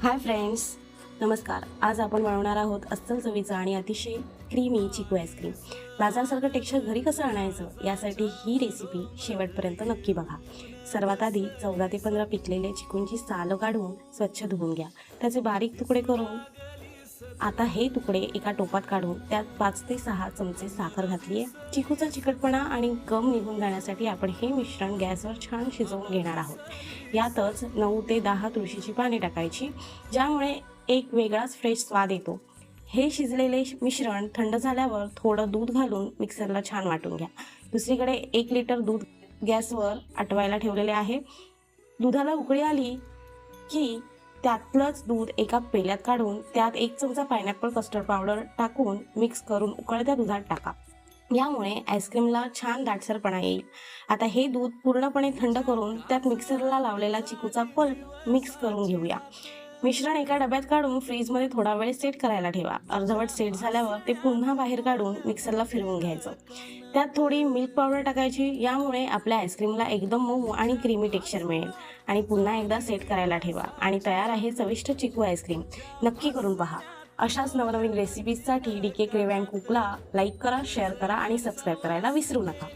Hi friends, नमस्कार. आज आपण बनवणार आहोत अस्सल चवीचा आणि अतिशय क्रीमी चिकू आईस्क्रीम. बाजारासारखं टेक्स्चर घरी कसं आणायचं यासाठी ही रेसिपी शेवटपर्यंत नक्की बघा. सर्वात आधी 14 ते 15 पिकलेले चिकूंची सालं काढून स्वच्छ धुवून घ्या. त्याचे बारीक तुकडे करून आता हे तुकडे एका टोपात काढून त्यात 5 ते 6 चमचे साखर घातली आहे. चिकूचा चिकटपणा आणि गम निघून जाण्यासाठी आपण हे मिश्रण गॅसवर छान शिजवून घेणार आहोत. यातच 9 ते 10 तुळशीची पाने टाकायची, ज्यामुळे एक वेगळाच फ्रेश स्वाद येतो. हे शिजलेले मिश्रण थंड झाल्यावर थोडं दूध घालून मिक्सरला छान वाटून घ्या. दुसरीकडे 1 लिटर दूध गॅसवर आटवायला ठेवलेले आहे. दुधाला उकळी आली की त्यातलंच दूध एका पेल्यात काढून त्यात 1 चमचा पायनॅपल कस्टर्ड पावडर टाकून मिक्स करून उकळत्या दुधात टाका. यामुळे आईस्क्रीमला छान दाटसरपणा येईल. आता हे दूध पूर्णपणे थंड करून त्यात मिक्सरला लावलेला चिकूचा पल्प मिक्स करून घेऊया. मिश्रण एका डब्यात काढून फ्रीजमध्ये थोडा वेळ सेट करायला ठेवा. अर्धवट सेट झाल्यावर ते पुन्हा बाहेर काढून मिक्सरला फिरवून घ्यायचं. त्यात थोडी मिल्क पावडर टाकायची. यामुळे आपल्या आईस्क्रीमला एकदम मऊ आणि क्रीमी टेक्स्चर मिळेल. आणि पुन्हा एकदा सेट करायला ठेवा आणि तयार आहे चविष्ट चिकू आईस्क्रीम. नक्की करून पहा. अशाच नवनवीन रेसिपीजसाठी DK क्रेव्ह अँड कुकला लाईक करा, शेअर करा आणि सबस्क्राईब करायला विसरू नका.